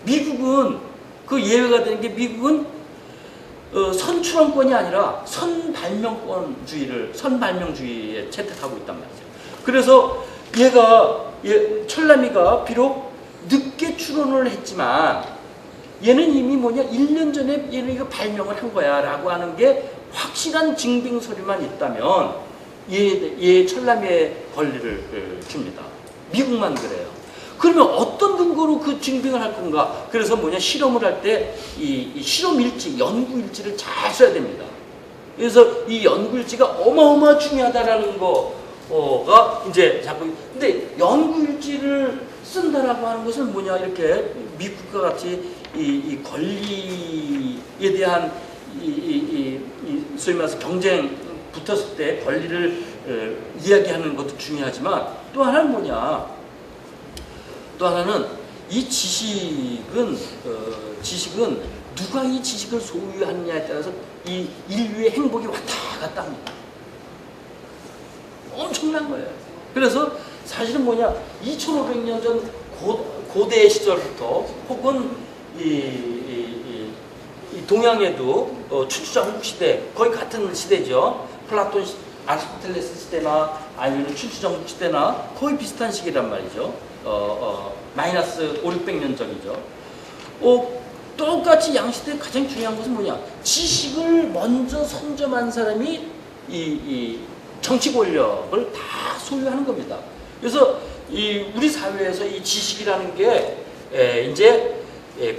미국은 그 예외가 되는 게 미국은 선출원권이 아니라 선발명주의에 채택하고 있단 말이죠. 그래서 철남이가 비록 늦게 출원을 했지만 얘는 이미 1년 전에 얘는 이거 발명을 한 거야 라고 하는 게 확실한 증빙서류만 있다면 철남이의 권리를 줍니다. 미국만 그래요. 그러면 어떤 근거로 그 증빙을 할 건가? 그래서 실험을 할 때 이 실험일지, 연구일지를 잘 써야 됩니다. 그래서 이 연구일지가 어마어마 중요하다라는 거가 이제 자꾸, 근데 연구일지를 쓴다라고 하는 것은 이렇게 미국과 같이 이 권리에 대한 소위 말해서 경쟁 붙었을 때 권리를 이야기하는 것도 중요하지만 또 하나는 또 하나는 이 지식은 누가 이 지식을 소유하느냐에 따라서 이 인류의 행복이 왔다 갔다 합니다. 엄청난 거예요. 그래서 사실은 2500년 전 고대 시절부터 혹은 이 동양에도 춘추전국 시대 거의 같은 시대죠. 플라톤, 아리스토텔레스 시대나 아니면 춘추전국 시대나 거의 비슷한 시기란 말이죠. 마이너스 500~600년 전이죠. 똑같이 양시대에 가장 중요한 것은 지식을 먼저 선점한 사람이 이 정치 권력을 다 소유하는 겁니다. 그래서 우리 사회에서 이 지식이라는 게 이제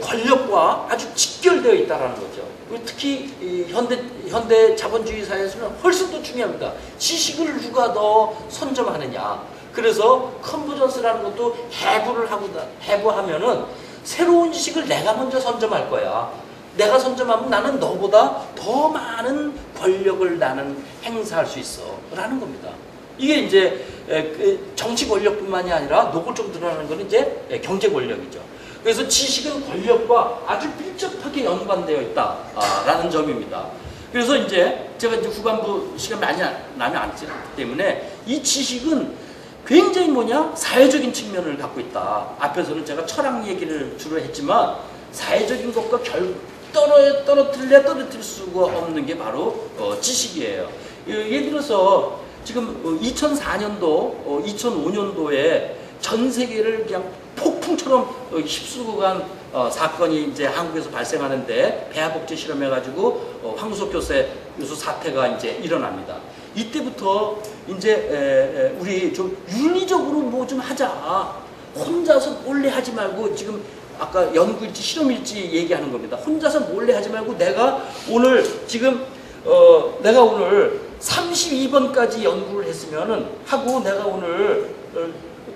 권력과 아주 직결되어 있다는 거죠. 특히 현대 자본주의 사회에서는 훨씬 더 중요합니다. 지식을 누가 더 선점하느냐. 그래서 컨버전스라는 것도 해부하면은 새로운 지식을 내가 먼저 선점할 거야. 내가 선점하면 나는 너보다 더 많은 권력을 나는 행사할 수 있어 라는 겁니다. 이게 이제 정치 권력뿐만이 아니라 노골적으로 드러나는 것은 이제 경제 권력이죠. 그래서 지식은 권력과 아주 밀접하게 연관되어 있다라는 점입니다. 그래서 이제 제가 이제 후반부 시간 많이 나면 안 되기 때문에 이 지식은 굉장히 사회적인 측면을 갖고 있다. 앞에서는 제가 철학 얘기를 주로 했지만 사회적인 것과 떨어뜨릴 수가 없는 게 바로 지식이에요. 예를 들어서 지금 2004년도, 2005년도에 전 세계를 그냥 폭풍처럼 휩쓸고 간 사건이 이제 한국에서 발생하는데 배아복제 실험해가지고 황우석 교수 사태가 이제 일어납니다. 이때부터 이제 우리 좀 윤리적으로 뭐 좀 하자. 혼자서 몰래 하지 말고 지금 아까 연구일지 실험일지 얘기하는 겁니다. 혼자서 몰래 하지 말고 내가 오늘 32번까지 연구를 했으면은 하고 내가 오늘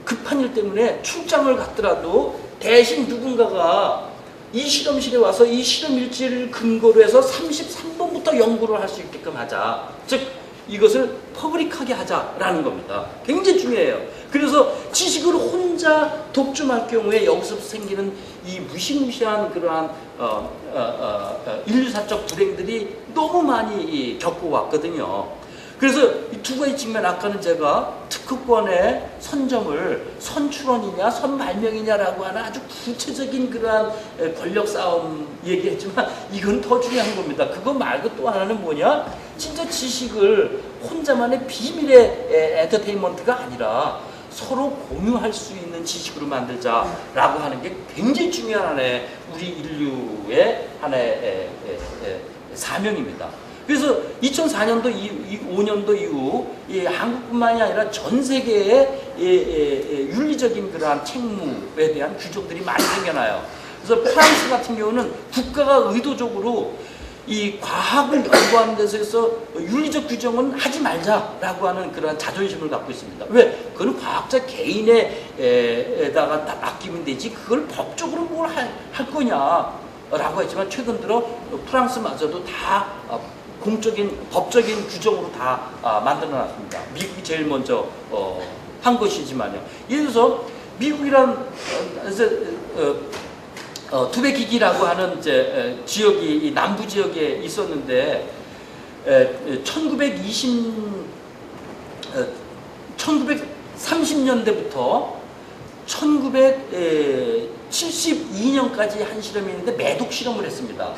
급한 일 때문에 출장을 갔더라도 대신 누군가가 이 실험실에 와서 이 실험일지를 근거로 해서 33번부터 연구를 할 수 있게끔 하자. 즉 이것을 퍼블릭하게 하자라는 겁니다. 굉장히 중요해요. 그래서 지식을 혼자 독점할 경우에 여기서 생기는 이 무시무시한 그러한 인류사적 불행들이 너무 많이 겪어왔거든요. 그래서 이 두 가지 측면, 아까는 제가 특허권의 선점을 선출원이냐 선발명이냐라고 하는 아주 구체적인 그러한 권력 싸움 얘기했지만 이건 더 중요한 겁니다. 그거 말고 또 하나는 진짜 지식을 혼자만의 비밀의 엔터테인먼트가 아니라 서로 공유할 수 있는 지식으로 만들자라고 하는 게 굉장히 중요한 하나의 우리 인류의 하나의 사명입니다. 그래서 2004년도, 5년도 이후 한국뿐만이 아니라 전 세계의 윤리적인 그러한 책무에 대한 규정들이 많이 생겨나요. 그래서 프랑스 같은 경우는 국가가 의도적으로 이 과학을 연구하는 데서 윤리적 규정은 하지 말자라고 하는 그런 자존심을 갖고 있습니다. 왜? 그건 과학자 개인에다가 다 맡기면 되지 그걸 법적으로 뭘 할 거냐라고 했지만 최근 들어 프랑스마저도 다 공적인 법적인 규정으로 다 만들어놨습니다. 미국이 제일 먼저 한 것이지만요. 예를 들어서 미국이란 투베키기라고 하는 이제 지역이 남부 지역에 있었는데 1930년대부터 1972년까지 한 실험이 있는데 매독 실험을 했습니다.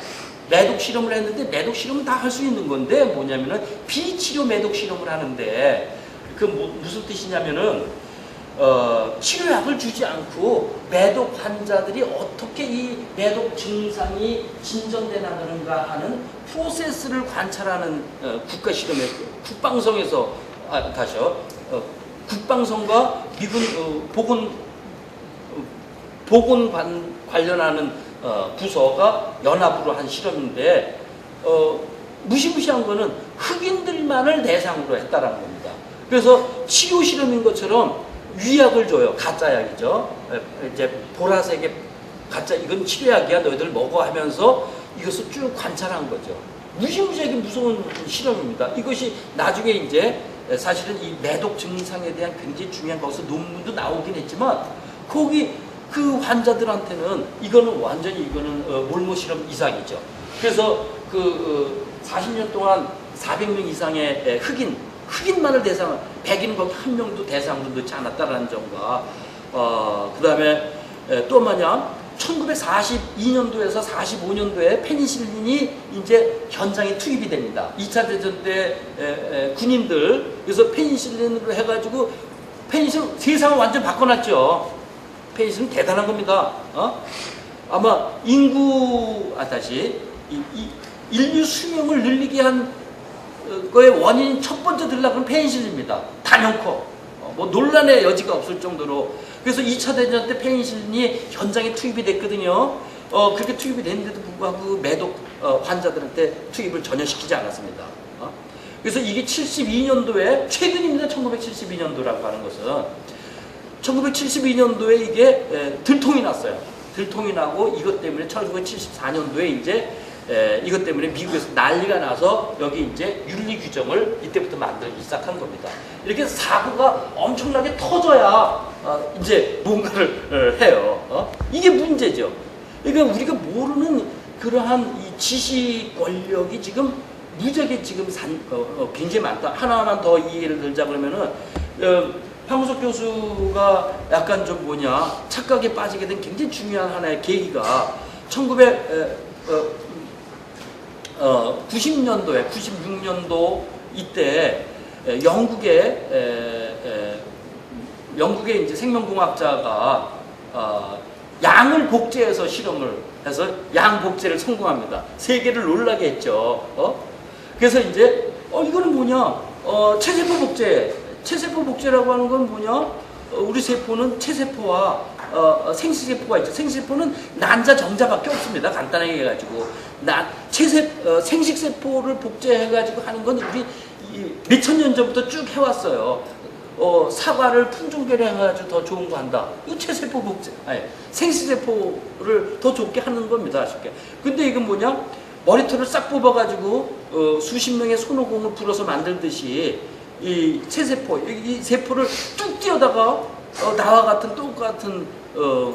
매독 실험을 했는데 매독 실험은 다 할 수 있는 건데 뭐냐면은 비치료 매독 실험을 하는데 그 무슨 뜻이냐면은 치료약을 주지 않고 매독 환자들이 어떻게 이 매독 증상이 진전되는가 하는 프로세스를 관찰하는 국가 실험이었고요. 국방성에서 국방성과 미군 보건 관련하는 부서가 연합으로 한 실험인데 무시무시한 거는 흑인들만을 대상으로 했다라는 겁니다. 그래서 치료 실험인 것처럼 위약을 줘요. 가짜 약이죠. 이제 보라색의 가짜 이건 치료약이야 너희들 먹어 하면서 이것을 쭉 관찰한 거죠. 무시무시하게 무서운 실험입니다. 이것이 나중에 이제 사실은 이 매독 증상에 대한 굉장히 중요한 거기서 논문도 나오긴 했지만 거기 그 환자들한테는 이거는 완전히 이거는 몰모 실험 이상이죠. 그래서 40년 동안 400명 이상의 흑인만을 대상, 백인은 거기 한 명도 대상으로 넣지 않았다라는 점과 그 다음에 또 뭐냐 1942년도에서 45년도에 페니실린이 이제 현장에 투입이 됩니다. 2차 대전 때 군인들 그래서 페니실린으로 해가지고 페니실린 세상을 완전 바꿔놨죠. 페니실린 대단한 겁니다. 아마 인류 수명을 늘리게 한 거의 원인이 첫 번째 들락은 페니실린입니다. 단연코 뭐 논란의 여지가 없을 정도로. 그래서 2차 대전 때 페니실린이 현장에 투입이 됐거든요. 그렇게 투입이 됐는데도 불구하고 매독 환자들한테 투입을 전혀 시키지 않았습니다. 그래서 이게 72년도에 최근입니다. 1972년도라고 하는 것은 1972년도에 이게 들통이 났어요. 들통이 나고 이것 때문에 1974년도에 이제 이것 때문에 미국에서 난리가 나서 여기 이제 윤리 규정을 이때부터 만들기 시작한 겁니다. 이렇게 사고가 엄청나게 터져야 이제 뭔가를 해요. 이게 문제죠. 그러니까 우리가 모르는 그러한 이 지식 권력이 지금 무지하게 지금 굉장히 많다. 하나만 더 이해를 들자 그러면은 황우석 교수가 약간 좀 착각에 빠지게 된 굉장히 중요한 하나의 계기가 90년도에 96년도 이때 영국의 이제 생명공학자가 양을 복제해서 실험을 해서 양 복제를 성공합니다. 세계를 놀라게 했죠. 그래서 이제 이거는 체세포 복제. 체세포 복제라고 하는 건 우리 세포는 체세포와 생시세포가 있죠. 생시세포는 난자 정자밖에 없습니다. 간단하게 해가지고 생식세포를 복제해가지고 하는 건 우리 몇천 년 전부터 쭉 해왔어요. 사과를 품종개량해가지고 더 좋은 거 한다. 이거 체세포 복제, 생시세포를 더 좋게 하는 겁니다. 쉽게. 근데 이건 머리털을 싹 뽑아가지고 수십 명의 손오공을 불어서 만들듯이 이 체세포, 이 세포를 쭉 띄어다가 나와 같은 똑같은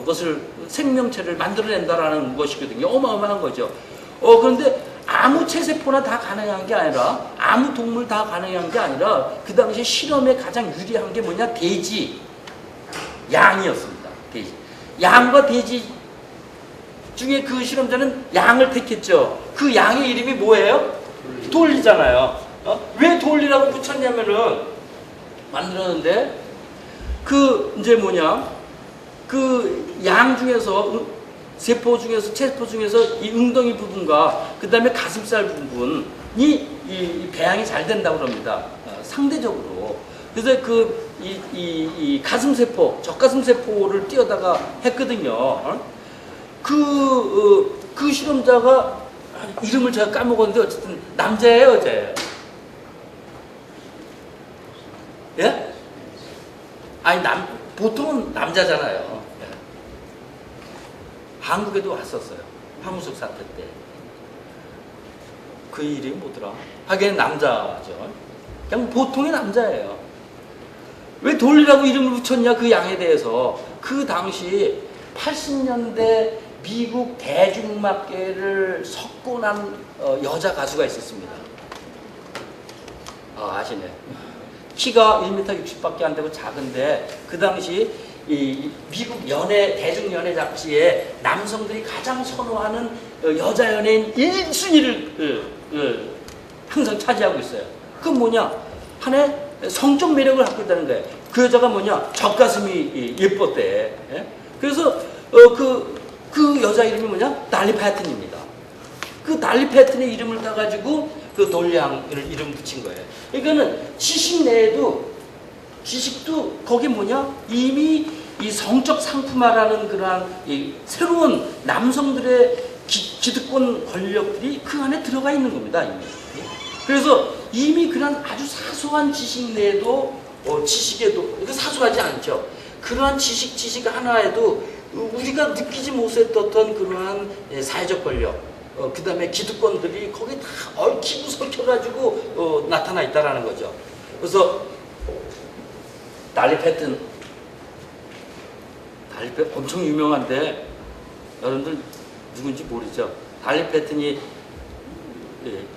것을 생명체를 만들어낸다라는 것이거든요. 어마어마한 거죠. 그런데 아무 체세포나 다 가능한 게 아니라 아무 동물 다 가능한 게 아니라 그 당시 실험에 가장 유리한 게 돼지, 양이었습니다. 돼지, 양과 돼지 중에 그 실험자는 양을 택했죠. 그 양의 이름이 뭐예요? 돌리잖아요. 왜 돌리라고 붙였냐면은 만들었는데 그 양 중에서 세포 중에서 체세포 중에서 이 웅덩이 부분과 그 다음에 가슴살 부분이 이 배양이 잘 된다고 그럽니다. 상대적으로. 그래서 이 가슴세포, 젖가슴세포를 띄어다가 했거든요. 그 실험자가 이름을 제가 까먹었는데 어쨌든 남자예요, 여자예요? 예? 보통은 남자잖아요. 예. 한국에도 왔었어요. 황우석 사태 때. 그 이름이 뭐더라? 하긴 남자죠. 그냥 보통의 남자예요. 왜 돌리라고 이름을 붙였냐, 그 양에 대해서. 그 당시 80년대 미국 대중음악계를 석권한 여자 가수가 있었습니다. 아시네. 키가 1m 60밖에 안 되고 작은데 그 당시 이 미국 연예 대중 연예 잡지에 남성들이 가장 선호하는 여자 연예인 1순위를 항상 차지하고 있어요. 그건 뭐냐? 하나의 성적 매력을 갖고 있다는 거예요. 그 여자가 뭐냐? 젖가슴이 예뻤대. 예? 그래서 그 여자 이름이 뭐냐? 달리 패튼입니다. 그 달리 패튼의 이름을 따가지고 그 돌리앙을 이름 붙인 거예요. 그러니까는 지식 내에도 지식도 거기 뭐냐? 이미 이 성적 상품화라는 그러한 이 새로운 남성들의 기득권 권력들이 그 안에 들어가 있는 겁니다. 이미. 그래서 이미 그런 아주 사소한 지식 내에도 지식에도 사소하지 않죠. 그러한 지식 하나에도 우리가 느끼지 못했던 그러한 사회적 권력, 그 다음에 기득권들이 거기 다 얽히고 섞여가지고 나타나 있다라는 거죠. 그래서 달리 패튼 엄청 유명한데 여러분들 누군지 모르죠. 달리 패튼이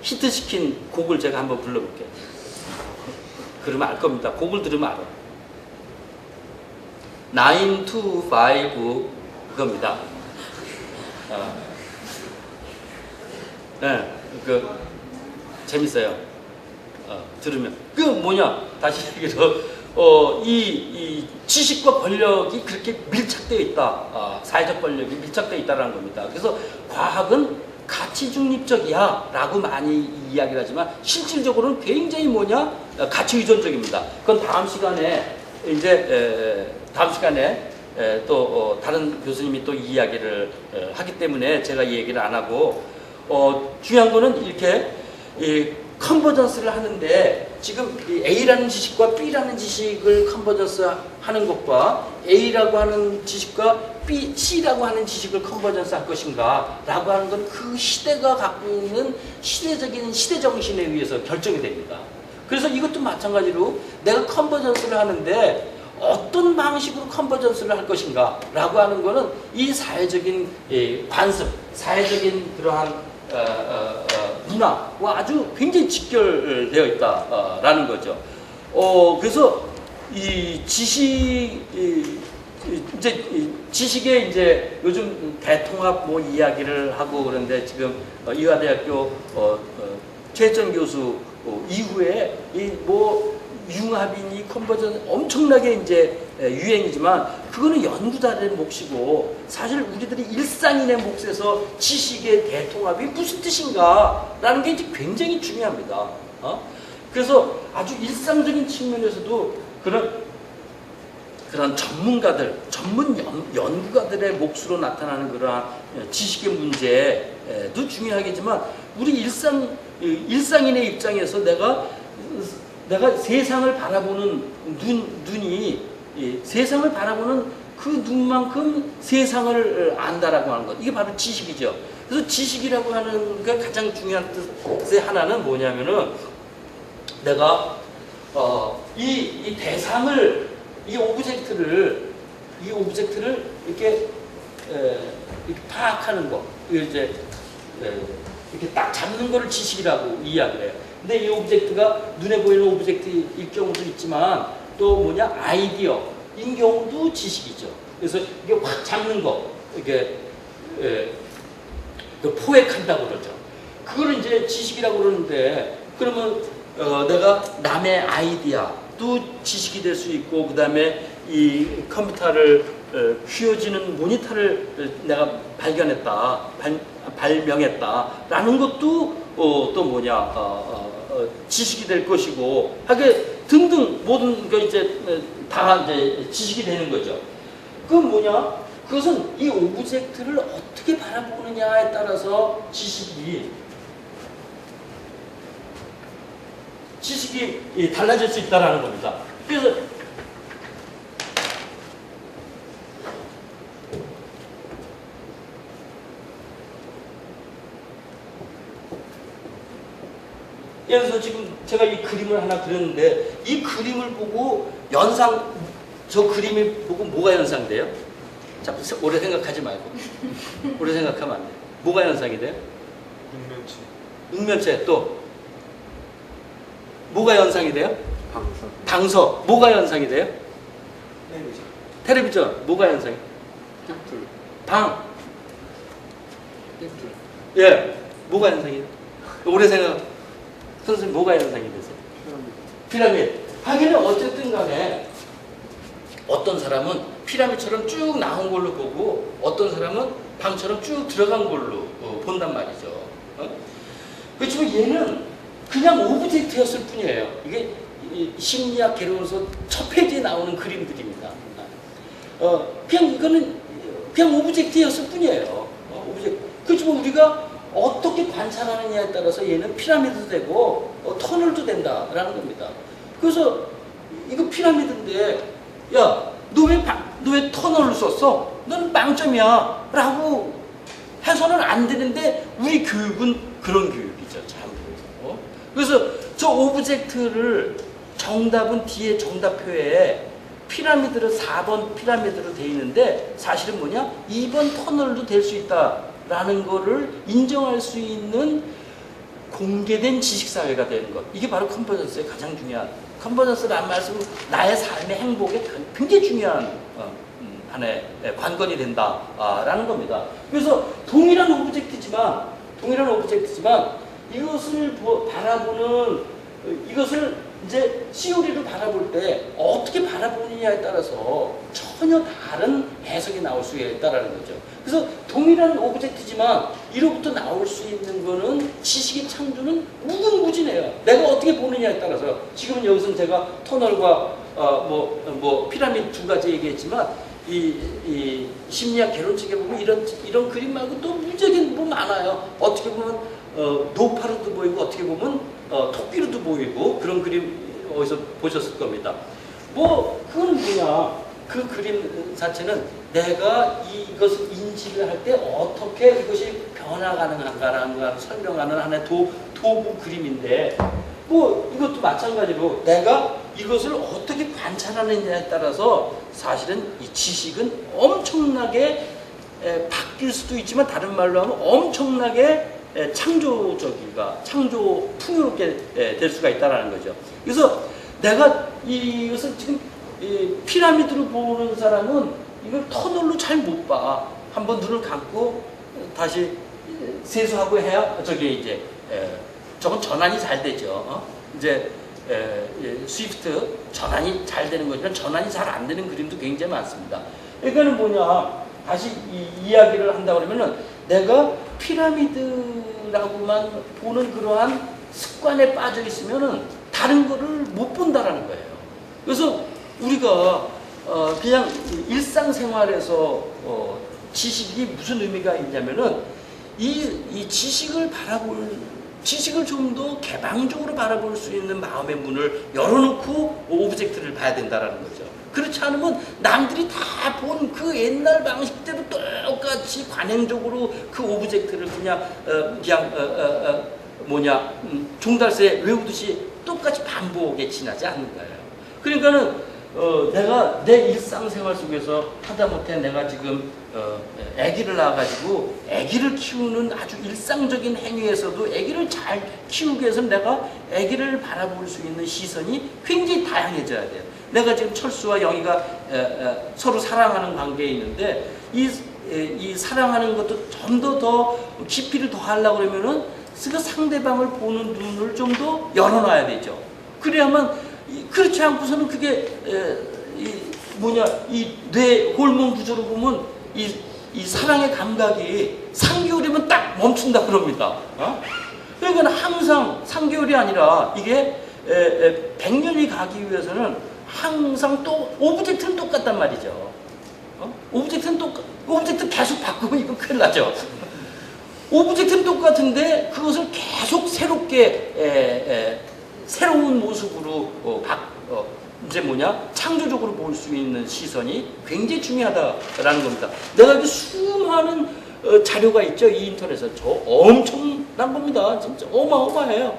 히트시킨 곡을 제가 한번 불러볼게요. 그러면 알 겁니다. 곡을 들으면 알아. 9 to 5 그겁니다. 네, 재밌어요. 들으면. 그 뭐냐? 다시 얘기해서 이 지식과 권력이 그렇게 밀착되어 있다. 사회적 권력이 밀착되어 있다는 겁니다. 그래서 과학은 가치 중립적이야 라고 많이 이야기를 하지만 실질적으로는 굉장히 뭐냐? 가치 의존적입니다. 그건 다음 시간에 또 다른 교수님이 또 이야기를 하기 때문에 제가 이 얘기를 안 하고 중요한 거는 이렇게 컨버전스를 하는데 지금 A라는 지식과 B라는 지식을 컨버전스 하는 것과 A라고 하는 지식과 C라고 하는 지식을 컨버전스 할 것인가 라고 하는 건 그 시대가 갖고 있는 시대적인 시대정신에 의해서 결정이 됩니다. 그래서 이것도 마찬가지로 내가 컨버전스를 하는데 어떤 방식으로 컨버전스를 할 것인가 라고 하는 거는 이 사회적인 관습, 사회적인 그러한 문화와 아주 굉장히 직결되어 있다라는 거죠. 그래서 이 지식의 이제 요즘 대통합 뭐 이야기를 하고 그런데 지금 이화대학교 최혜정 교수 이후에 이 뭐 융합이니 컨버전 엄청나게 이제 유행이지만 그거는 연구자들의 몫이고 사실 우리들이 일상인의 몫에서 지식의 대통합이 무슨 뜻인가라는 게 이제 굉장히 중요합니다. 그래서 아주 일상적인 측면에서도 그런 전문가들, 전문 연구가들의 몫으로 나타나는 그러한 지식의 문제도 중요하겠지만 우리 일상인의 입장에서 내가 세상을 바라보는 눈이 세상을 바라보는 그 눈만큼 세상을 안다라고 하는 것. 이게 바로 지식이죠. 그래서 지식이라고 하는 게 가장 중요한 뜻의 하나는 뭐냐면은 내가 이 대상을 이 오브젝트를 이렇게 파악하는 거, 이렇게 딱 잡는 거를 지식이라고 이야기를 해요. 근데 이 오브젝트가 눈에 보이는 오브젝트일 경우도 있지만 또 뭐냐 아이디어인 경우도 지식이죠. 그래서 이게 확 잡는 거, 이게 포획한다고 그러죠. 그걸 이제 지식이라고 그러는데 그러면 내가 남의 아이디어도 지식이 될 수 있고 그 다음에 이 컴퓨터를 휘어지는 모니터를 내가 발명했다라는 것도 또 뭐냐 지식이 될 것이고 하게 등등 모든 거 이제 다 이제 지식이 되는 거죠. 그건 뭐냐? 그것은 이 오브젝트를 어떻게 바라보느냐에 따라서 지식이 달라질 수 있다라는 겁니다. 그래서 예를 들어서 지금 제가 이 그림을 하나 그렸는데 이 그림을 보고 저 그림을 보고 뭐가 연상돼요? 자, 오래 생각하지 말고 오래 생각하면 안 돼요. 뭐가 연상이 돼요? 육면체 또 뭐가 연상이 돼요? 방석 뭐가 연상이 돼요? 텔레비전 뭐가 현상이? 땡툴. 방. 땡툴. 예. 뭐가 현상이에요? 오래 생각. 선생님 뭐가 현상이 되세요? 피라미드. 하기는 어쨌든 간에 어떤 사람은 피라미드처럼 쭉 나온 걸로 보고 어떤 사람은 방처럼 쭉 들어간 걸로 본단 말이죠. 그렇지만 얘는 그냥 오브젝트였을 뿐이에요. 이게 심리학 개론서 첫 페이지에 나오는 그림들입니다. 그냥 이거는 그냥 오브젝트였을 뿐이에요. 오브젝트. 그렇지만 우리가 어떻게 관찰하느냐에 따라서 얘는 피라미드도 되고 터널도 된다라는 겁니다. 그래서 이거 피라미드인데 야, 너 왜 터널을 썼어? 너는 빵점이야 라고 해서는 안 되는데 우리 교육은 그런 교육이죠. 참. 그래서 저 오브젝트를 정답은 뒤에 정답표에 피라미드로 4번 피라미드로 돼 있는데 사실은 뭐냐? 2번 터널도 될 수 있다라는 거를 인정할 수 있는 공개된 지식사회가 되는 것. 이게 바로 컨버전스의 가장 중요한, 컨버전스라는 말씀은 나의 삶의 행복에 굉장히 중요한 하나의 관건이 된다라는 겁니다. 그래서 동일한 오브젝트지만 이것을 바라보는, 이것을 이제 시오리로 바라볼 때 어떻게 바라보느냐에 따라서 전혀 다른 해석이 나올 수 있다는 거죠. 그래서 동일한 오브젝트지만 이로부터 나올 수 있는 거는 지식의 창조는 무궁무진해요. 내가 어떻게 보느냐에 따라서. 지금은 여기서는 제가 터널과 피라미드 두 가지 얘기했지만 이 심리학 개론책에 보면 이런 그림 말고 또 무지하게 많아요. 어떻게 보면 노파로도 보이고 어떻게 보면 토끼로도 보이고 그런 그림 어디서 보셨을 겁니다. 그건 뭐냐? 그 그림 자체는 내가 이것을 인지를 할 때 어떻게 이것이 변화 가능한가라는 걸 설명하는 하나의 도구 그림인데, 이것도 마찬가지로 내가 이것을 어떻게 관찰하느냐에 따라서 사실은 이 지식은 엄청나게 바뀔 수도 있지만 다른 말로 하면 엄청나게 창조 풍요롭게 될 수가 있다는 거죠. 그래서 내가 이것을 지금 피라미드로 보는 사람은 이걸 터널로 잘 못 봐. 한번 눈을 감고 다시 세수하고 해야 저건 전환이 잘 되죠. 이제 스위프트 전환이 잘 되는 거지만 전환이 잘 안 되는 그림도 굉장히 많습니다. 이거는 뭐냐? 다시 이야기를 한다 그러면은 내가 피라미드라고만 보는 그러한 습관에 빠져 있으면은 다른 거를 못 본다라는 거예요. 그래서 우리가 그냥 일상생활에서 지식이 무슨 의미가 있냐면은 이 지식을 좀 더 개방적으로 바라볼 수 있는 마음의 문을 열어놓고 오브젝트를 봐야 된다라는 거죠. 그렇지 않으면 남들이 다 본 그 옛날 방식대로 똑같이 관행적으로 그 오브젝트를 종달새 외우듯이 똑같이 반복에 지나지 않는 거예요. 그러니까는 내가 내 일상생활 속에서 하다못해 내가 지금 아기를 낳아가지고 아기를 키우는 아주 일상적인 행위에서도 아기를 잘 키우기 위해서는 내가 아기를 바라볼 수 있는 시선이 굉장히 다양해져야 돼요. 내가 지금 철수와 영희가 서로 사랑하는 관계에 있는데 이 사랑하는 것도 좀 더 깊이를 더 하려고 그러면은 그 상대방을 보는 눈을 좀 더 열어놔야 되죠. 그래야만, 그렇지 않고서는 그게 이 뇌 호르몬 구조로 보면 이 사랑의 감각이 3개월이면 딱 멈춘다 그럽니다. 그러니까 항상 3개월이 아니라 이게 100년이 가기 위해서는 항상 또 오브젝트는 똑같단 말이죠. 오브젝트 계속 바꾸면 이거 큰일 나죠. 오브젝트는 똑같은데 그것을 계속 새롭게 새로운 모습으로 창조적으로 볼 수 있는 시선이 굉장히 중요하다라는 겁니다. 내가 그 수많은 자료가 있죠. 이 인터넷에 엄청난 겁니다. 진짜 어마어마해요.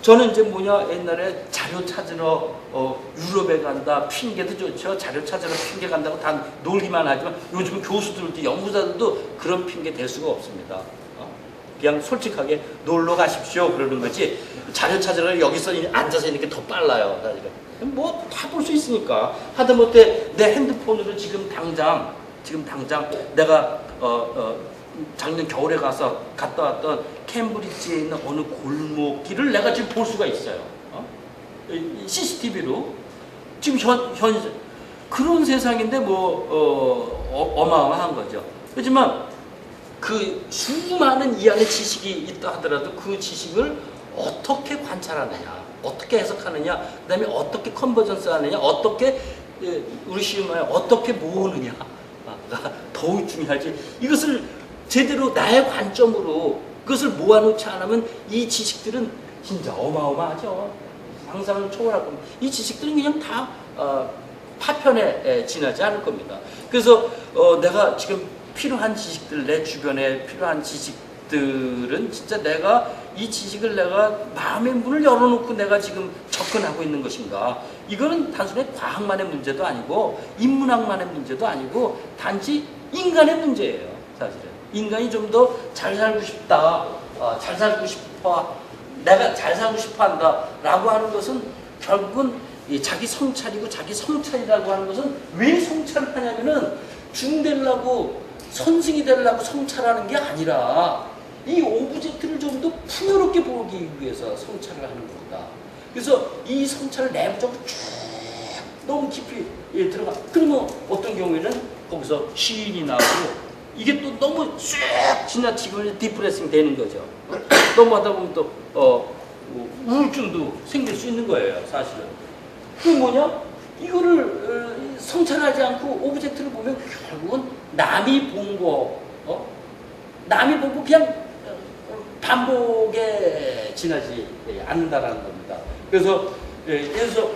저는 이제 옛날에 자료 찾으러 유럽에 간다, 핑계도 좋죠. 자료 찾으러 핑계 간다고 다 놀기만 하지만 요즘 교수들도 연구자들도 그런 핑계 댈 수가 없습니다. 그냥 솔직하게 놀러 가십시오 그러는 거지, 자료 찾으러 여기서 앉아서 있는 게 더 빨라요. 뭐 다 볼 수 있으니까. 하다못해 내 핸드폰으로 지금 당장 내가 작년 겨울에 갔다 왔던 캠브리지에 있는 어느 골목길을 내가 지금 볼 수가 있어요. CCTV로 지금 현 그런 세상인데 뭐 어마어마한 거죠. 하지만 그 수많은 이 안에 지식이 있다 하더라도 그 지식을 어떻게 관찰하느냐, 어떻게 해석하느냐, 그다음에 어떻게 컨버전스 하느냐, 어떻게 우리 쉬운 말 어떻게 모으느냐가 더욱 중요하지. 이것을 제대로 나의 관점으로 그것을 모아놓지 않으면 이 지식들은 진짜 어마어마하죠. 상상을 초월할 겁니다. 이 지식들은 그냥 다 파편에 지나지 않을 겁니다. 그래서 내가 지금 필요한 지식들, 내 주변에 필요한 지식들은 진짜 내가 이 지식을 내가 마음의 문을 열어놓고 내가 지금 접근하고 있는 것인가. 이거는 단순히 과학만의 문제도 아니고 인문학만의 문제도 아니고 단지 인간의 문제예요. 사실은 인간이 좀 더 잘 살고 싶다, 잘 살고 싶어, 내가 잘 살고 싶어 한다 라고 하는 것은 결국은 자기 성찰이고, 자기 성찰이라고 하는 것은 왜 성찰을 하냐면은 중되려고 선승이 되려고 성찰하는 게 아니라 이 오브젝트를 좀 더 풍요롭게 보기 위해서 성찰을 하는 겁니다. 그래서 이 성찰을 내부적으로 쭉 너무 깊이 들어가. 그러면 어떤 경우에는 거기서 시인이 나오고 이게 또 너무 쭉 지나치고 디프레싱 되는 거죠. 너무 하다 보면 또 우울증도 생길 수 있는 거예요, 사실은. 그게 뭐냐? 이거를 성찰하지 않고 오브젝트를 보면 결국은 남이 본 거, 남이 보고 그냥 반복에 지나지 않는다라는 겁니다. 그래서 예를 들어서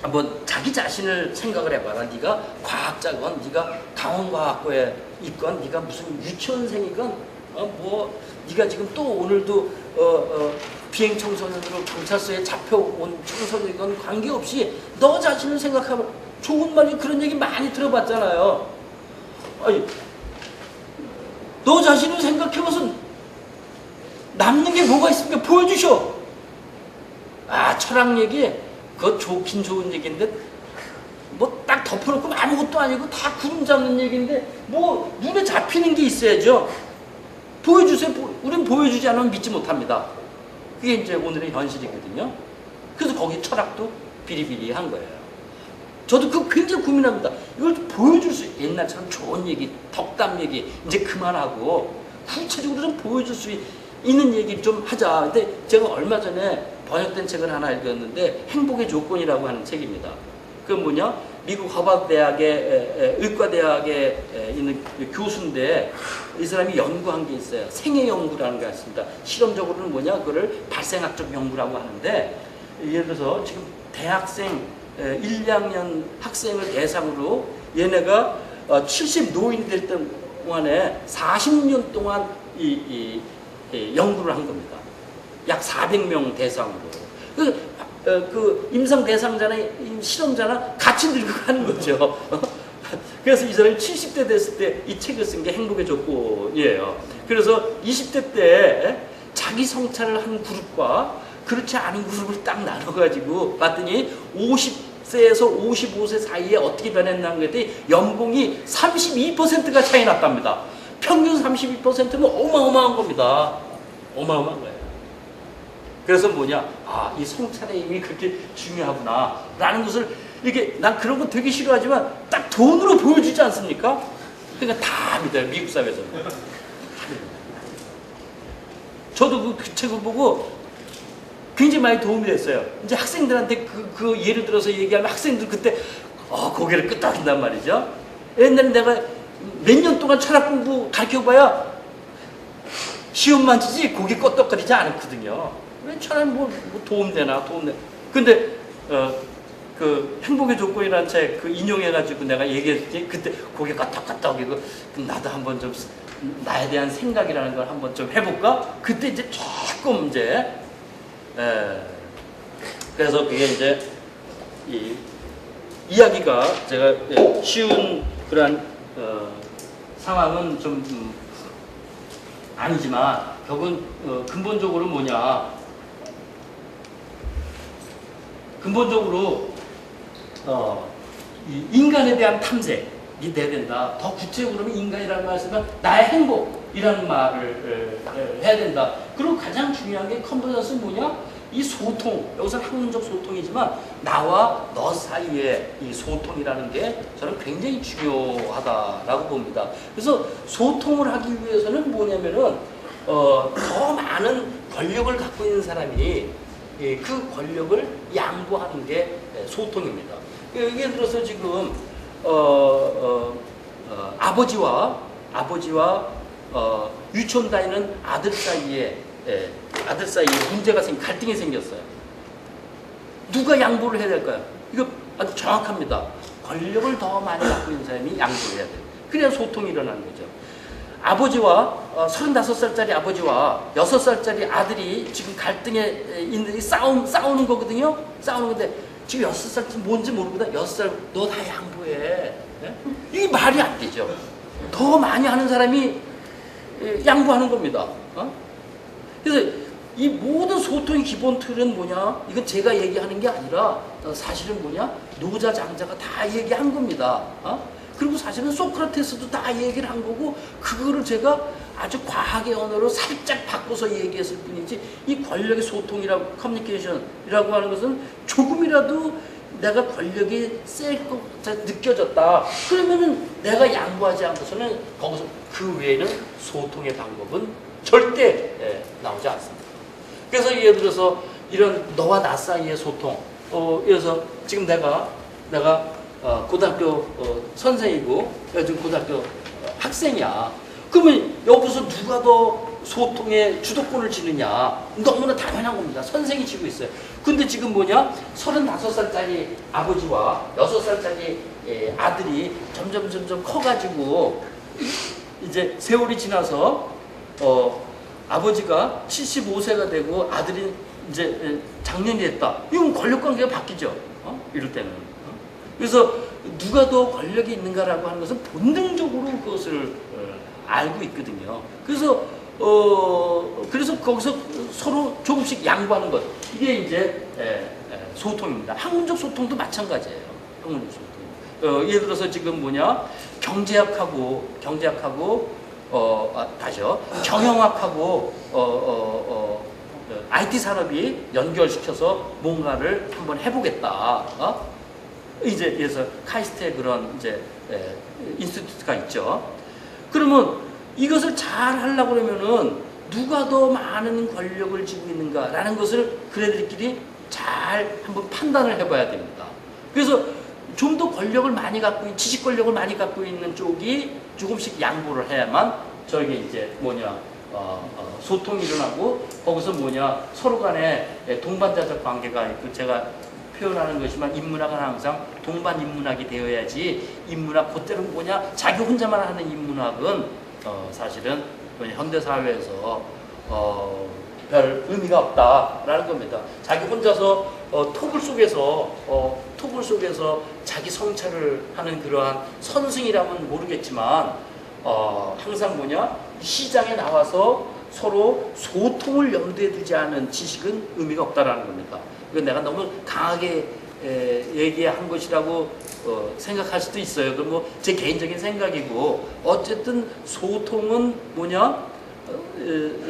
한번 자기 자신을 생각을 해봐라. 네가 과학자건, 네가 강원과학고에 있건, 네가 무슨 유치원생이건, 뭐 네가 지금 또 오늘도 비행 청소년으로 경찰서에 잡혀온 청소년이건 관계없이 너 자신을 생각하면 좋은 말이 그런 얘기 많이 들어봤잖아요. 아니, 너 자신을 생각해봐서 남는 게 뭐가 있습니까? 보여주셔. 철학 얘기, 그거 좋긴 좋은 얘기인데 뭐 딱 덮어놓고 아무것도 아니고 다 구름 잡는 얘기인데 뭐 눈에 잡히는 게 있어야죠. 보여주세요. 우린 보여주지 않으면 믿지 못합니다. 그게 이제 오늘의 현실이거든요. 그래서 거기 철학도 비리비리한 거예요. 저도 그거 굉장히 고민합니다. 이걸 보여줄 수, 옛날처럼 좋은 얘기, 덕담 얘기 이제 그만하고 구체적으로 좀 보여줄 수 있는 얘기 좀 하자. 근데 제가 얼마 전에 번역된 책을 하나 읽었는데 행복의 조건이라고 하는 책입니다. 그건 뭐냐? 미국 허버드 대학의 의과대학에 있는 교수인데 이 사람이 연구한 게 있어요. 생애 연구라는 게 있습니다. 실험적으로는 뭐냐? 그거를 발생학적 연구라고 하는데, 예를 들어서 지금 대학생 1, 2학년 학생을 대상으로 얘네가 70 노인이 될 동안에 40년 동안 연구를 한 겁니다. 약 400명 대상으로. 그 임상 대상자나 실험자나 같이 늙어 가는 거죠. 그래서 이 사람이 70대 됐을 때 이 책을 쓴 게 행복의 조건이에요. 그래서 20대 때 자기 성찰을 한 그룹과 그렇지 않은 그룹을 딱 나눠가지고 봤더니 50세에서 55세 사이에 어떻게 변했나는 것들이 연봉이 32%가 차이 났답니다. 평균 32%면 어마어마한 겁니다. 어마어마한 거예요. 그래서 뭐냐? 이 성찰의 힘이 그렇게 중요하구나 라는 것을, 이게 난 그런 거 되게 싫어하지만 딱 돈으로 보여주지 않습니까? 그러니까 다 믿어요, 미국 사회에서. 저도 그 책을 보고 굉장히 많이 도움이 됐어요. 이제 학생들한테 그 예를 들어서 얘기하면 학생들 그때 고개를 끄덕인단 말이죠. 옛날에 내가 몇 년 동안 철학 공부 가르쳐봐야 시험만 치지 고개 끄덕거리지 않았거든요. 왜 철학 뭐 도움되나. 근데 그 행복의 조건이라는 책 그 인용해가지고 내가 얘기했지. 그때 고개 끄덕끄덕 이거 나도 한번 좀 나에 대한 생각이라는 걸 한번 좀 해볼까? 그때 이제 조금 이제 그래서 그게 이제 이 이야기가 제가 쉬운 그런 상황은 좀 아니지만 결국은 근본적으로 뭐냐, 근본적으로 이 인간에 대한 탐색이 돼야 된다. 더 구체적으로 그러면 인간이라는 말을 쓰면 나의 행복이라는 말을 해야 된다. 그리고 가장 중요한 게 컨버전스는 뭐냐? 이 소통, 여기서 학문적 소통이지만 나와 너 사이의 이 소통이라는 게 저는 굉장히 중요하다라고 봅니다. 그래서 소통을 하기 위해서는 뭐냐면은 더 많은 권력을 갖고 있는 사람이 그 권력을 양보하는 게 소통입니다. 예를 들어서 지금 아버지와 유치원 다니는 아들 사이에 문제가 갈등이 생겼어요. 누가 양보를 해야 될까요? 이거 아주 정확합니다. 권력을 더 많이 갖고 있는 사람이 양보를 해야 돼요. 그래야 소통이 일어나는 거죠. 아버지와 35살짜리 아버지와 6살짜리 아들이 지금 갈등에 있는 싸우는 거거든요. 싸우는 건데 지금 6살쯤 뭔지 모르거든. 6살 너 다 양보해. 네? 이게 말이 안 되죠. 더 많이 하는 사람이 양보하는 겁니다. 그래서 이 모든 소통의 기본 틀은 뭐냐? 이건 제가 얘기하는 게 아니라 사실은 뭐냐? 노자 장자가 다 얘기한 겁니다. 그리고 사실은 소크라테스도 다 얘기를 한 거고 그거를 제가 아주 과학의 언어로 살짝 바꿔서 얘기했을 뿐이지 이 권력의 소통이라고 커뮤니케이션이라고 하는 것은 조금이라도 내가 권력이 셀 것 느껴졌다. 그러면은 내가 양보하지 않고서는 거기서 그 외에는 소통의 방법은 절대 나오지 않습니다. 그래서 예를 들어서 이런 너와 나 사이의 소통, 예를 들어서 지금 내가 고등학교 선생이고 요즘 고등학교 학생이야. 그러면 여기서 누가 더 소통의 주도권을 지느냐? 너무나 당연한 겁니다. 선생이 지고 있어요. 근데 지금 뭐냐? 35살짜리 아버지와 6살짜리 아들이 점점 커가지고 이제 세월이 지나서 아버지가 75세가 되고 아들이 이제 장년이 됐다. 이건 권력관계가 바뀌죠. 이럴 때는. 그래서 누가 더 권력이 있는가라고 하는 것은 본능적으로 그것을 알고 있거든요. 그래서 거기서 서로 조금씩 양보하는 것. 이게 이제 소통입니다. 학문적 소통도 마찬가지예요. 학문적 소통. 예를 들어서 지금 뭐냐? 경제학하고 경영학하고 IT 산업이 연결시켜서 뭔가를 한번 해보겠다. 이제 그래서 카이스트의 그런 이제 인스티튜트가 있죠. 그러면 이것을 잘 하려고 그러면은 누가 더 많은 권력을 쥐고 있는가라는 것을 그네들끼리 잘 한번 판단을 해봐야 됩니다. 그래서 좀 더 권력을 많이 갖고 있는, 지식 권력을 많이 갖고 있는 쪽이 조금씩 양보를 해야만 저게 이제 소통이 일어나고 거기서 서로 간에 동반자적 관계가 있고 제가 표현하는 것이지만 인문학은 항상 동반 인문학이 되어야지 인문학 그때는 자기 혼자만 하는 인문학은 사실은 현대 사회에서 별 의미가 없다라는 겁니다. 자기 혼자서 토굴 속에서 자기 성찰을 하는 그러한 선승이라면 모르겠지만 항상 시장에 나와서 서로 소통을 염두에 두지 않은 지식은 의미가 없다라는 겁니다. 이건 내가 너무 강하게 얘기한 것이라고 생각할 수도 있어요. 그건 제 개인적인 생각이고 어쨌든 소통은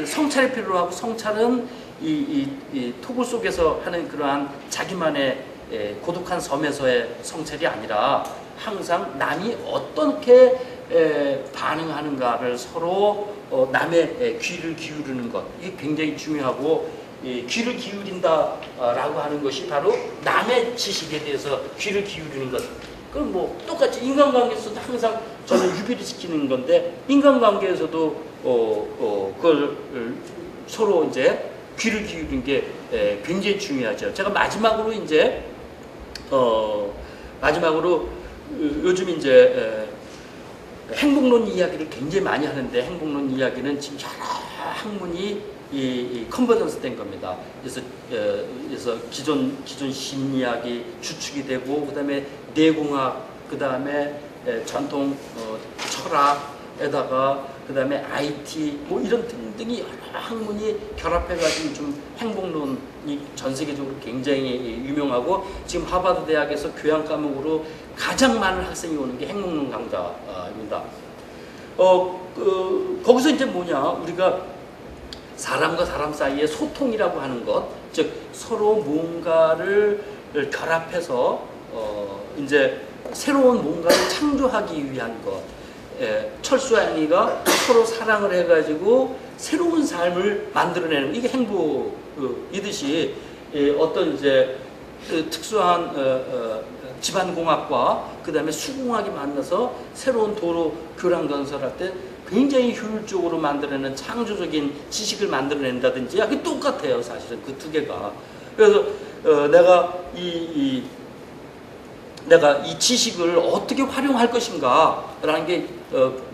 성찰이 필요하고 성찰은 이 토굴 속에서 하는 그러한 자기만의 고독한 섬에서의 성찰이 아니라 항상 남이 어떻게 반응하는가를 서로 남의 귀를 기울이는 것 이게 굉장히 중요하고 귀를 기울인다라고 하는 것이 바로 남의 지식에 대해서 귀를 기울이는 것. 그럼 똑같이 인간관계에서도 항상 저는 유비를 시키는 건데 인간관계에서도 그걸 서로 이제 귀를 기울이는 게 굉장히 중요하죠. 제가 마지막으로 요즘 이제 행복론 이야기를 굉장히 많이 하는데 행복론 이야기는 지금 여러 학문이 이 컨버전스 된 겁니다. 그래서 기존 심리학이 주축이 되고 그다음에 내공학 그다음에 전통 철학에다가 그다음에 IT 뭐 이런 등등이 여러 학문이 결합해가지고 좀 행복론이 전 세계적으로 굉장히 유명하고 지금 하버드 대학에서 교양 과목으로 가장 많은 학생이 오는 게 행복론 강좌입니다. 거기서 이제 뭐냐, 우리가 사람과 사람 사이의 소통이라고 하는 것, 즉 서로 뭔가를 결합해서 이제 새로운 뭔가를 창조하기 위한 것. 철수와 양이가 서로 사랑을 해가지고 새로운 삶을 만들어내는, 이게 행복이듯이 어떤 이제 특수한 집안공학과 그 다음에 수공학이 만나서 새로운 도로 교량 건설할 때 굉장히 효율적으로 만들어내는 창조적인 지식을 만들어낸다든지, 그게 똑같아요 사실은 그 두 개가. 그래서 내가 이 지식을 어떻게 활용할 것인가라는 게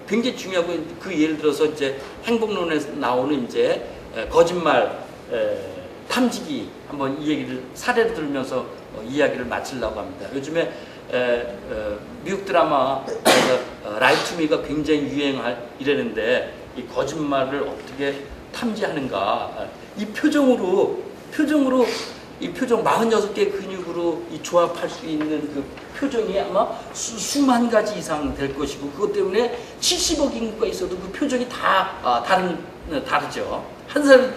굉장히 중요하고, 그 예를 들어서 이제 행복론에서 나오는 이제 거짓말 탐지기, 한번 이 얘기를 사례를 들면서 이야기를 마치려고 합니다. 요즘에 미국 드라마 라이 투 미가 굉장히 이랬는데, 이 거짓말을 어떻게 탐지하는가, 이 표정으로 이 표정 46개의 근육으로 이 조합할 수 있는 그 표정이 아마 수만 가지 이상 될 것이고, 그것 때문에 70억 인구가 있어도 그 표정이 다 다르죠. 한 사람이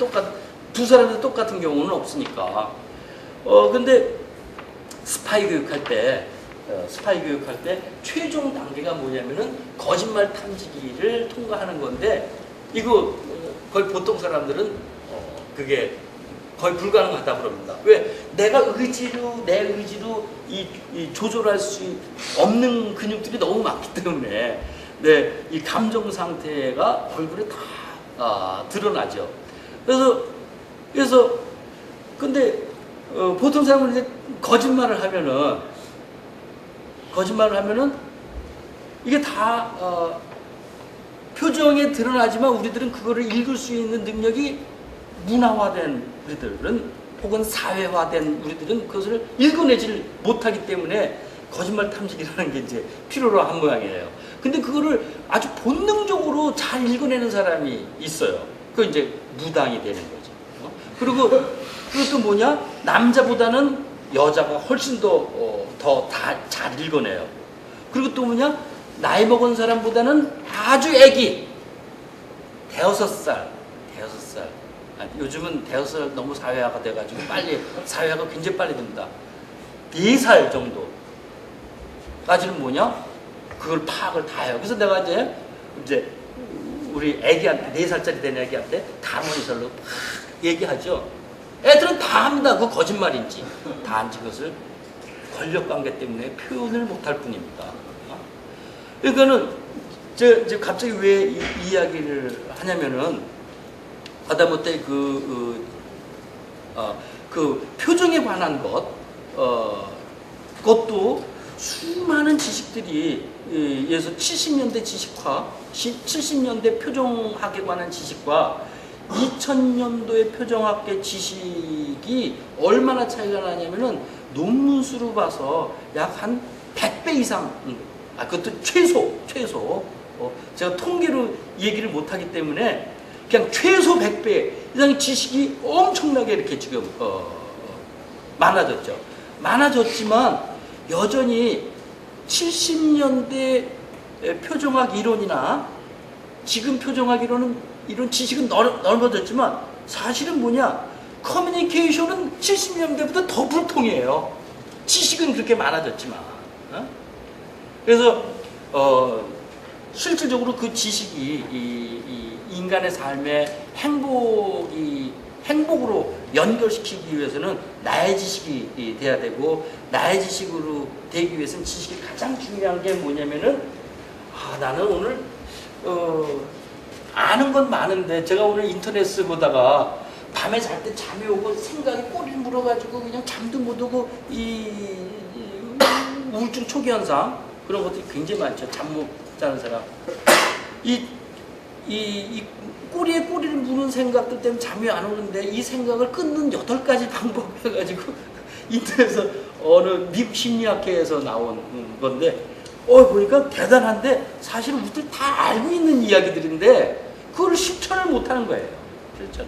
두 사람이 똑같은 경우는 없으니까. 근데 스파이 교육할 때 최종 단계가 뭐냐면은 거짓말 탐지기를 통과하는 건데, 이거 거의 보통 사람들은 그게 거의 불가능하다고 그럽니다. 왜? 내 의지로 이 조절할 수 없는 근육들이 너무 많기 때문에 이 감정 상태가 얼굴에 다 드러나죠. 그래서 근데 보통 사람은 이제 거짓말을 하면은 이게 다 표정에 드러나지만, 우리들은 그거를 읽을 수 있는 능력이 문화화된 우리들은, 혹은 사회화된 우리들은 그것을 읽어내질 못하기 때문에 거짓말 탐지기라는 게 이제 필요로 한 모양이에요. 근데 그거를 아주 본능적으로 잘 읽어내는 사람이 있어요. 그거 이제 무당이 되는 거죠. 그리고 그것도 뭐냐? 남자보다는 여자가 훨씬 더 잘 읽어내요. 그리고 또 뭐냐? 나이 먹은 사람보다는 아주 애기, 대여섯 살. 요즘은 대여섯 너무 사회화가 돼가지고 사회화가 굉장히 빨리 됩니다. 4살 정도까지는 뭐냐? 그걸 파악을 다 해요. 그래서 내가 이제 우리 애기한테, 4살짜리 된 애기한테 가문이설로 얘기하죠. 애들은 다 합니다. 그 거짓말인지. 단지 그것을 권력관계 때문에 표현을 못할 뿐입니다. 그러니까는 제가 갑자기 왜 이 이야기를 하냐면은, 하다못해 그 표정에 관한 그것도 수많은 지식들이, 예서 70년대 지식화, 70년대 표정학에 관한 지식과 2000년도의 표정학계 지식이 얼마나 차이가 나냐면은, 논문 수로 봐서 약 한 100배 이상, 그것도 최소, 제가 통계로 얘기를 못하기 때문에 그냥 최소 100배 이상의 지식이 엄청나게 이렇게 지금 많아졌지만 여전히 70년대 표정학 이론이나 지금 표정학 이론 지식은 넓어졌지만, 사실은 뭐냐, 커뮤니케이션은 70년대보다 더 불통이에요. 지식은 그렇게 많아졌지만. 그래서 실질적으로 그 지식이 이 인간의 삶의 행복으로 연결시키기 위해서는 나의 지식이 돼야 되고, 나의 지식으로 되기 위해서는 지식이 가장 중요한 게 뭐냐면은, 나는 오늘 아는 건 많은데, 제가 오늘 인터넷을 보다가 밤에 잘 때 잠이 오고 생각이 꼬리를 물어가지고 그냥 잠도 못 오고, 이 우울증 초기 현상, 그런 것들이 굉장히 많죠. 잠 못 자는 사람. 이 꼬리에 꼬리를 무는 생각들 때문에 잠이 안 오는데, 이 생각을 끊는 8가지 방법 해가지고 인터넷에서 어느 미국 심리학회에서 나온 건데, 보니까 대단한데 사실은 우리들 다 알고 있는 이야기들인데 그거를 실천을 못하는 거예요. 실천.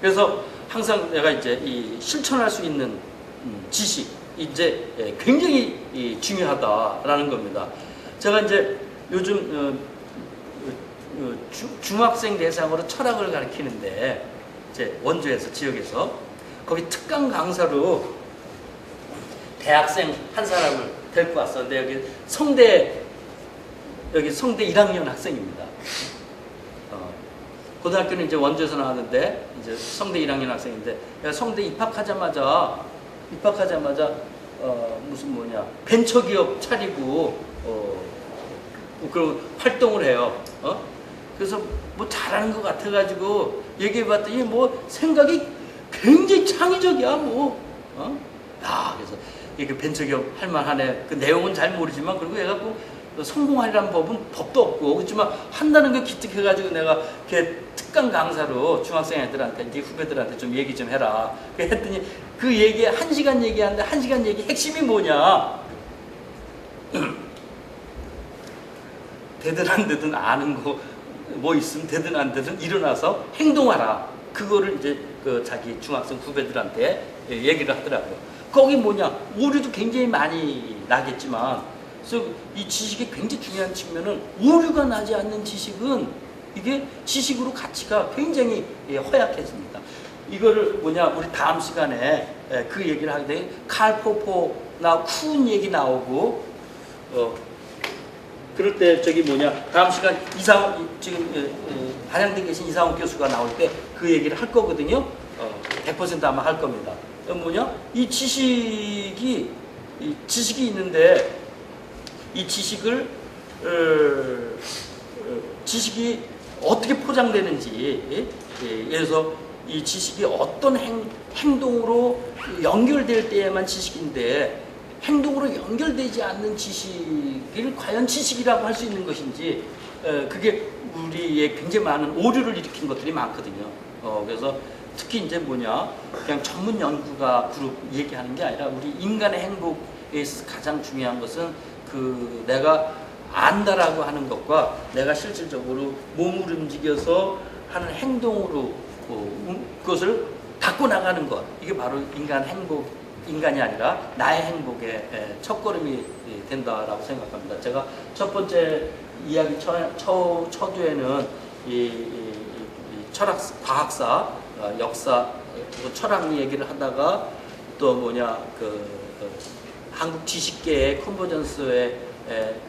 그래서 항상 내가 이제 이 실천할 수 있는 지식 이제 굉장히 중요하다라는 겁니다. 제가 이제 요즘 중학생 대상으로 철학을 가르치는데 이제 원주에서 지역에서 거기 특강 강사로 대학생 한 사람을 데리고 왔었는데 여기 성대 1학년 학생입니다. 고등학교는 이제 원주에서 나왔는데 이제 성대 1학년 학생인데 내가 성대 입학하자마자 무슨 벤처기업 차리고 그런 활동을 해요. 그래서 뭐 잘하는 것 같아가지고 얘기해봤더니 뭐 생각이 굉장히 창의적이야 그래서 이게 벤처기업 할만하네. 그 내용은 잘 모르지만 그리고 해갖고 성공하리라는 법도 없고 그렇지만 한다는 게 기특해가지고 내가 이렇게 특강 강사로 중학생 애들한테 이제 후배들한테 좀 얘기 좀 해라. 했더니 그 얘기 1시간 얘기하는데 1시간 얘기 핵심이 뭐냐? 되든 안 되든 아는 거 뭐 있으면 되든 안 되든 일어나서 행동하라. 그거를 이제 그 자기 중학생 후배들한테 얘기를 하더라고요. 거기 오류도 굉장히 많이 나겠지만 그래서 이 지식이 굉장히 중요한 측면은 오류가 나지 않는 지식은 이게 지식으로 가치가 굉장히 허약해집니다. 이거를 우리 다음 시간에 그 얘기를 하게 되면 칼 포포나 쿠은 얘기 나오고 그럴 때 다음 시간 지금 한양대 계신 이상욱 교수가 나올 때 그 얘기를 할 거거든요. 100% 아마 할 겁니다. 이 지식이 있는데 이 지식이 어떻게 포장되는지, 예를 들어서 이 지식이 어떤 행동으로 연결될 때에만 지식인데 행동으로 연결되지 않는 지식을 과연 지식이라고 할 수 있는 것인지 그게 우리의 굉장히 많은 오류를 일으킨 것들이 많거든요. 그래서 특히 이제 그냥 전문 연구가 그룹 얘기하는 게 아니라 우리 인간의 행복에 있어서 가장 중요한 것은 내가 안다라고 하는 것과 내가 실질적으로 몸을 움직여서 하는 행동으로 그것을 갖고 나가는 것. 이게 바로 인간이 아니라 나의 행복의 첫걸음이 된다라고 생각합니다. 제가 첫 번째 이야기 초두에는 이 철학, 과학사, 역사, 철학 얘기를 하다가 또 한국 지식계의 컨버전스의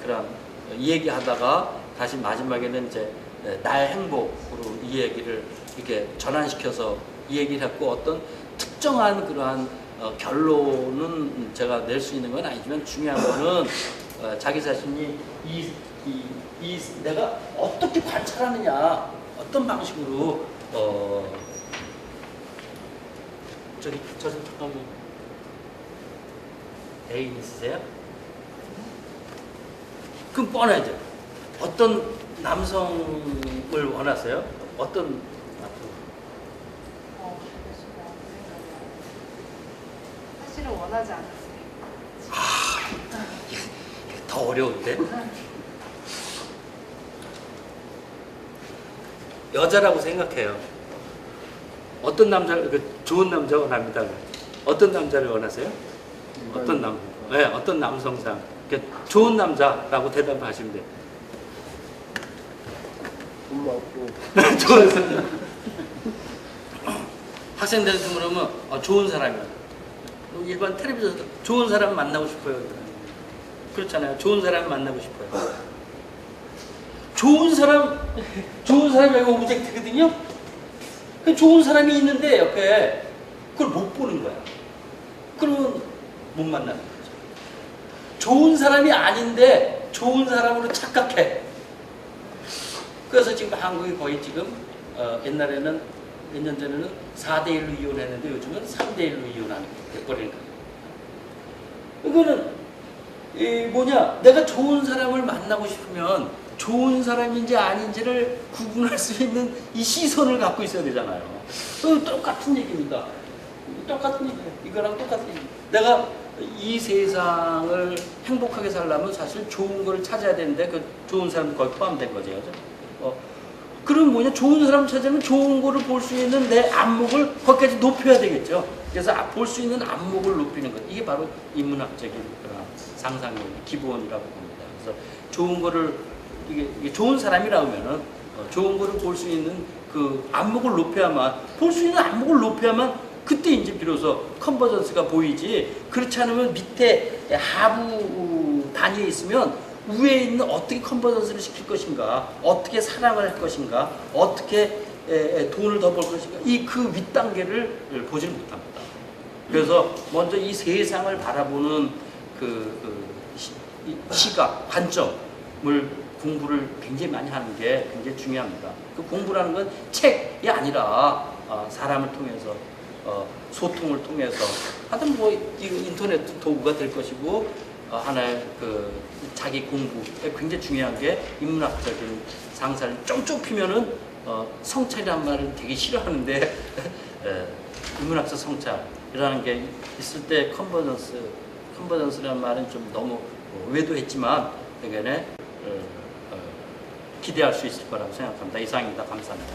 그런 얘기하다가 다시 마지막에는 이제 나의 행복으로 이 얘기를 이렇게 전환시켜서 이 얘기를 했고 어떤 특정한 그러한 결론은 제가 낼 수 있는 건 아니지만 중요한 거는 자기 자신이 내가 어떻게 관찰하느냐 어떤 방식으로 저 잠깐만 애인 있으세요? 그럼 뻔하죠. 어떤 남성을 원하세요? 어떤 사실은 원하지 않았어요. 더 어려운데? 여자라고 생각해요. 어떤 남자를 좋은 남자 원합니다. 어떤 남자를 원하세요? 어떤 남성상 좋은 남자라고 대답하시면 돼요. 돈 많고 좋은 학생들한테 물으면 좋은 사람이야. 일반 텔레비전에서 좋은 사람 만나고 싶어요. 그렇잖아요. 좋은 사람 만나고 싶어요. 좋은 사람이 이거 오브젝트거든요. 좋은 사람이 있는데 옆에 그걸 못 보는 거야. 그러면 못 만나는 거죠. 좋은 사람이 아닌데 좋은 사람으로 착각해. 그래서 지금 한국이 거의 지금 옛날에는 몇 년 전에는 4대1로 이혼했는데 요즘은 3대1로 이혼하는 게 돼버리는 거예요. 이거는 내가 좋은 사람을 만나고 싶으면 좋은 사람인지 아닌지를 구분할 수 있는 이 시선을 갖고 있어야 되잖아요. 똑같은 얘기입니다. 똑같은 얘기예요. 이거랑 똑같은 얘기. 내가 이 세상을 행복하게 살려면 사실 좋은 걸 찾아야 되는데 그 좋은 사람도 거기 포함된 거죠. 그죠? 그럼 뭐냐? 좋은 사람 찾으면 좋은 거를 볼 수 있는 내 안목을 거기까지 높여야 되겠죠. 그래서 볼 수 있는 안목을 높이는 것. 이게 바로 인문학적인 그런 상상의 기본이라고 봅니다. 그래서 좋은 거를 이게 좋은 사람이라면은 좋은 거를 볼 수 있는 그 안목을 높여야만 볼 수 있는 안목을 높여야만 그때 이제 비로소 컨버전스가 보이지. 그렇지 않으면 밑에 하부 단위에 있으면 위에 있는 어떻게 컨버전스를 시킬 것인가, 어떻게 사랑을 할 것인가, 어떻게 돈을 더 벌 것인가, 이 그 윗단계를 보질 못합니다. 그래서 먼저 이 세상을 바라보는 시각, 관점을 공부를 굉장히 많이 하는 게 굉장히 중요합니다. 그 공부라는 건 책이 아니라 사람을 통해서 소통을 통해서 하여튼 뭐 인터넷 도구가 될 것이고 하나의 그 자기 공부에 굉장히 중요한 게 인문학적인 상상을 좀 좁히면은 성찰이란 말을 되게 싫어하는데 인문학적 성찰이라는 게 있을 때 컨버전스라는 말은 좀 너무 외도했지만 되게 기대할 수 있을 거라고 생각합니다. 이상입니다. 감사합니다.